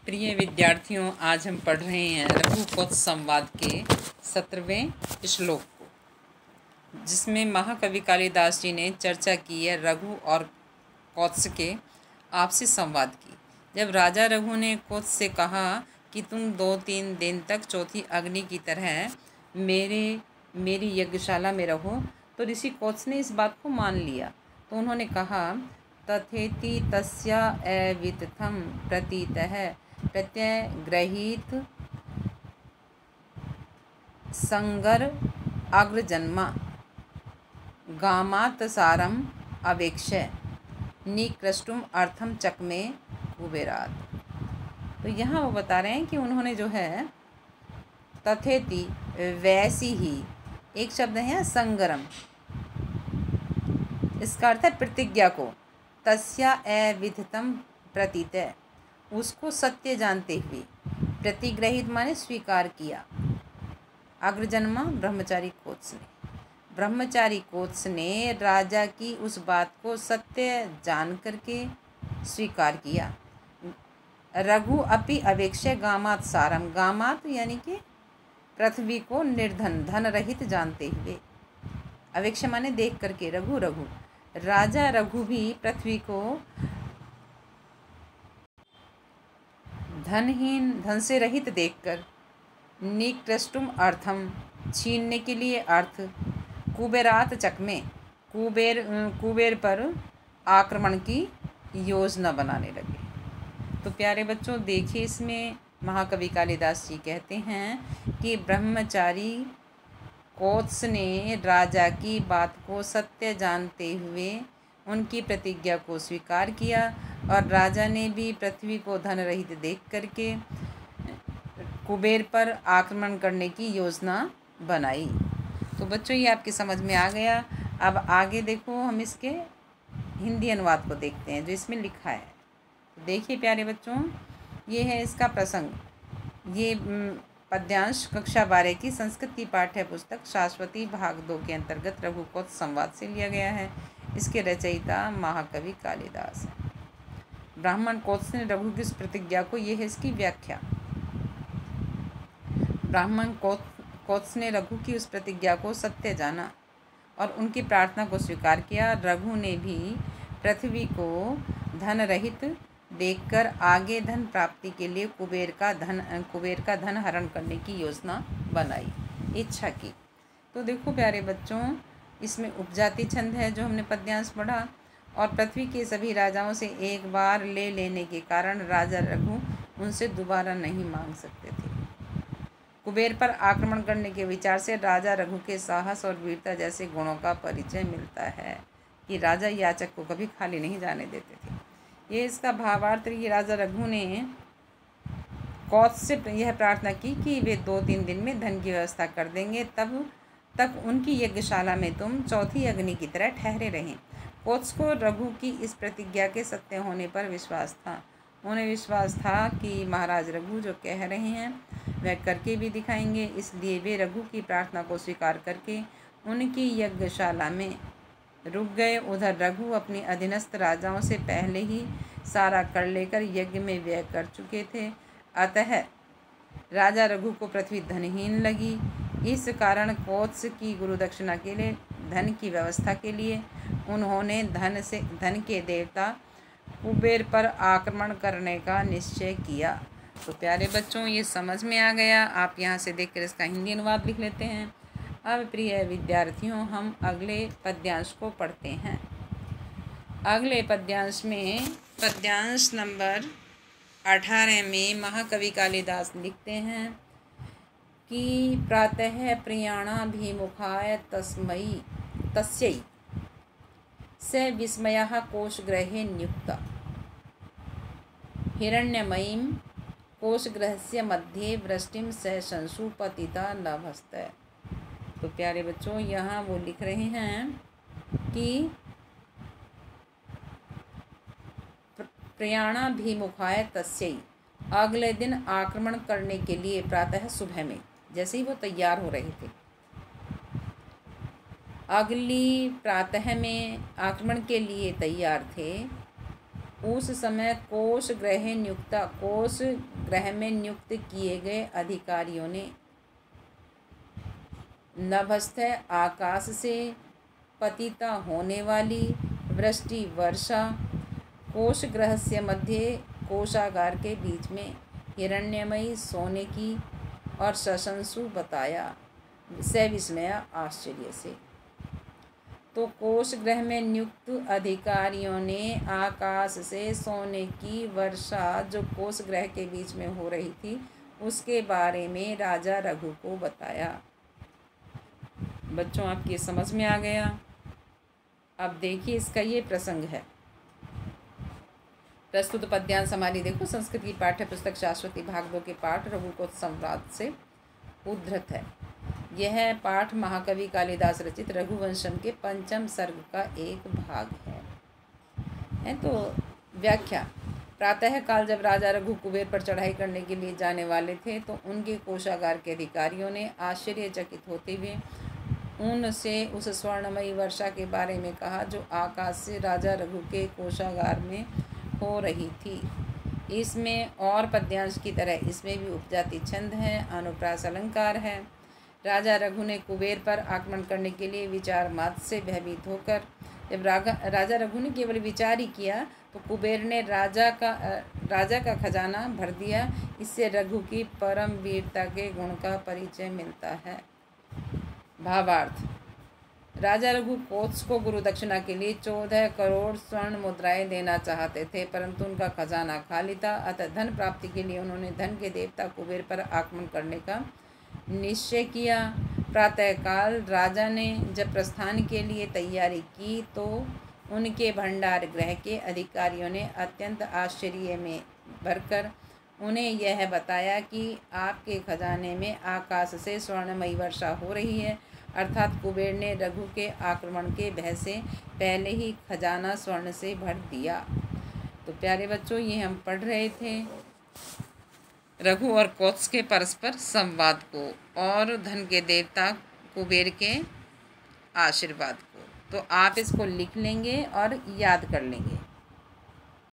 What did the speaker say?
प्रिय विद्यार्थियों, आज हम पढ़ रहे हैं रघुकोश संवाद के 17वें श्लोक को, जिसमें महाकवि कालिदास जी ने चर्चा की है रघु और कौत्स के आपसी संवाद की। जब राजा रघु ने कौत्स से कहा कि तुम 2-3 दिन तक चौथी अग्नि की तरह मेरी यज्ञशाला में रहो, तो ऋषि कौत्स ने इस बात को मान लिया। तो उन्होंने कहा, तथेति तस्या अवितथम प्रतीतः प्रत्यग्रहीत संगर अग्रजन्मा गामात सारम अवेक्ष्य निकृष्टुम अर्थम चक्मे कुबेरात। तो यहाँ वो बता रहे हैं कि उन्होंने जो है तथेति वैसी ही, एक शब्द है संगरम, इसका अर्थ है प्रतिज्ञा को, तस्या अविदितम प्रतीत, उसको सत्य जानते हुए, प्रतिग्रहित माने स्वीकार किया, अग्रजन्मा ब्रह्मचारी कोत्स ने राजा की उस बात को सत्य जान करके स्वीकार किया। रघु अपि अवेक्ष्य गामात सारम, गामात यानी कि पृथ्वी को निर्धन धन रहित जानते हुए, अवेक्ष्य माने देख करके, रघु राजा रघु भी पृथ्वी को धनहीन, धन से रहित देखकर, निकृष्टुम अर्थम छीनने के लिए अर्थ, कुबेरात चकमे कुबेर पर आक्रमण की योजना बनाने लगे। तो प्यारे बच्चों, देखिए इसमें महाकवि कालिदास जी कहते हैं कि ब्रह्मचारी कौत्स ने राजा की बात को सत्य जानते हुए उनकी प्रतिज्ञा को स्वीकार किया, और राजा ने भी पृथ्वी को धन रहित देख करके कुबेर पर आक्रमण करने की योजना बनाई। तो बच्चों, ये आपकी समझ में आ गया। अब आगे देखो, हम इसके हिंदी अनुवाद को देखते हैं जो इसमें लिखा है। तो देखिए प्यारे बच्चों, ये है इसका प्रसंग। ये पद्यांश कक्षा 12 की संस्कृत की पाठ्य पुस्तक शाश्वती भाग 2 के अंतर्गत रघुकोश संवाद से लिया गया है। इसके रचयिता महाकवि कालिदास हैं। ब्राह्मण कौत्स ने रघु की प्रतिज्ञा को, ये है इसकी व्याख्या। ब्राह्मण कौत्स ने रघु की उस प्रतिज्ञा को सत्य जाना और उनकी प्रार्थना को स्वीकार किया। रघु ने भी पृथ्वी को धन रहित देखकर आगे धन प्राप्ति के लिए कुबेर का धन हरण करने की योजना बनाई, इच्छा की। तो देखो प्यारे बच्चों, इसमें उपजाति छंद है जो हमने पद्यांश पढ़ा, और पृथ्वी के सभी राजाओं से एक बार ले लेने के कारण राजा रघु उनसे दोबारा नहीं मांग सकते थे। कुबेर पर आक्रमण करने के विचार से राजा रघु के साहस और वीरता जैसे गुणों का परिचय मिलता है कि राजा याचक को कभी खाली नहीं जाने देते थे। ये इसका भावार्थ कि राजा रघु ने कौत्स से यह प्रार्थना की कि वे 2-3 दिन में धन की व्यवस्था कर देंगे, तब तक उनकी यज्ञशाला में तुम चौथी अग्नि की तरह ठहरे रहें। कौत्स को रघु की इस प्रतिज्ञा के सत्य होने पर विश्वास था। उन्हें विश्वास था कि महाराज रघु जो कह रहे हैं वह करके भी दिखाएंगे, इसलिए वे रघु की प्रार्थना को स्वीकार करके उनकी यज्ञशाला में रुक गए। उधर रघु अपनी अधीनस्थ राजाओं से पहले ही सारा कर लेकर यज्ञ में व्यय कर चुके थे, अतः राजा रघु को पृथ्वी धनहीन लगी। इस कारण कौत्स की गुरुदक्षिणा के लिए, धन की व्यवस्था के लिए, उन्होंने धन के देवता कुबेर पर आक्रमण करने का निश्चय किया। तो प्यारे बच्चों, ये समझ में आ गया। आप यहाँ से देखकर इसका हिंदी अनुवाद लिख लेते हैं। अब प्रिय विद्यार्थियों, हम अगले पद्यांश को पढ़ते हैं। अगले पद्यांश में पद्यांश नंबर 18 में महाकवि कालिदास लिखते हैं कि प्रातः प्रियाणाभिमुखाय तस्यै स विस्मयः कोशगृहे न्युक्ता हिरण्यमयीं कोशगृहस्य मध्ये वृष्टिं स संसुपतिता लभस्त। तो प्यारे बच्चों, यहाँ वो लिख रहे हैं कि प्रयाणाभिमुखाय तस्यै, अगले दिन आक्रमण करने के लिए प्रातः सुबह में, जैसे ही वो तैयार हो रहे थे, अगली प्रातः में आक्रमण के लिए तैयार थे, उस समय कोष गृह में नियुक्त किए गए अधिकारियों ने नभस्थ आकाश से पतिता होने वाली वृष्टि वर्षा, कोष गृहस्य मध्य कोषागार के बीच में हिरण्यमयी सोने की और शशंसु बताया सविस्मया आश्चर्य से। तो कोष गृह में नियुक्त अधिकारियों ने आकाश से सोने की वर्षा जो कोष गृह के बीच में हो रही थी उसके बारे में राजा रघु को बताया। बच्चों, आपकी समझ में आ गया। अब देखिए इसका ये प्रसंग है। प्रस्तुत पद्यांश हमारी देखो संस्कृत की पाठ्य पुस्तक शाश्वती भाग 2 के पाठ रघुकोश संवाद से उद्धृत है। यह पाठ महाकवि कालिदास रचित रघुवंशम के 5वें सर्ग का एक भाग है। तो व्याख्या। प्रातः काल जब राजा रघु कुबेर पर चढ़ाई करने के लिए जाने वाले थे तो उनके कोषागार के अधिकारियों ने आश्चर्यचकित होते हुए उनसे उस स्वर्णमयी वर्षा के बारे में कहा जो आकाश से राजा रघु के कोषागार में हो रही थी। इसमें और पद्यांश की तरह इसमें भी उपजाति छंद है, अनुप्रास अलंकार है। राजा रघु ने कुबेर पर आक्रमण करने के लिए विचार मात्र से भयभीत होकर जब राजा रघु ने केवल विचार ही किया तो कुबेर ने राजा का खजाना भर दिया। इससे रघु की परम वीरता के गुण का परिचय मिलता है। भावार्थ। राजा रघु कोत्स को गुरु दक्षिणा के लिए 14 करोड़ स्वर्ण मुद्राएं देना चाहते थे, परंतु उनका खजाना खाली था। अतः धन प्राप्ति के लिए उन्होंने धन के देवता कुबेर पर आक्रमण करने का निश्चय किया। प्रातःकाल राजा ने जब प्रस्थान के लिए तैयारी की तो उनके भंडार गृह के अधिकारियों ने अत्यंत आश्चर्य में भरकर उन्हें यह बताया कि आपके खजाने में आकाश से स्वर्णमयी वर्षा हो रही है। अर्थात कुबेर ने रघु के आक्रमण के भय से पहले ही खजाना स्वर्ण से भर दिया। तो प्यारे बच्चों, ये हम पढ़ रहे थे रघु और कोत्स के परस्पर संवाद को और धन के देवता कुबेर के आशीर्वाद को। तो आप इसको लिख लेंगे और याद कर लेंगे।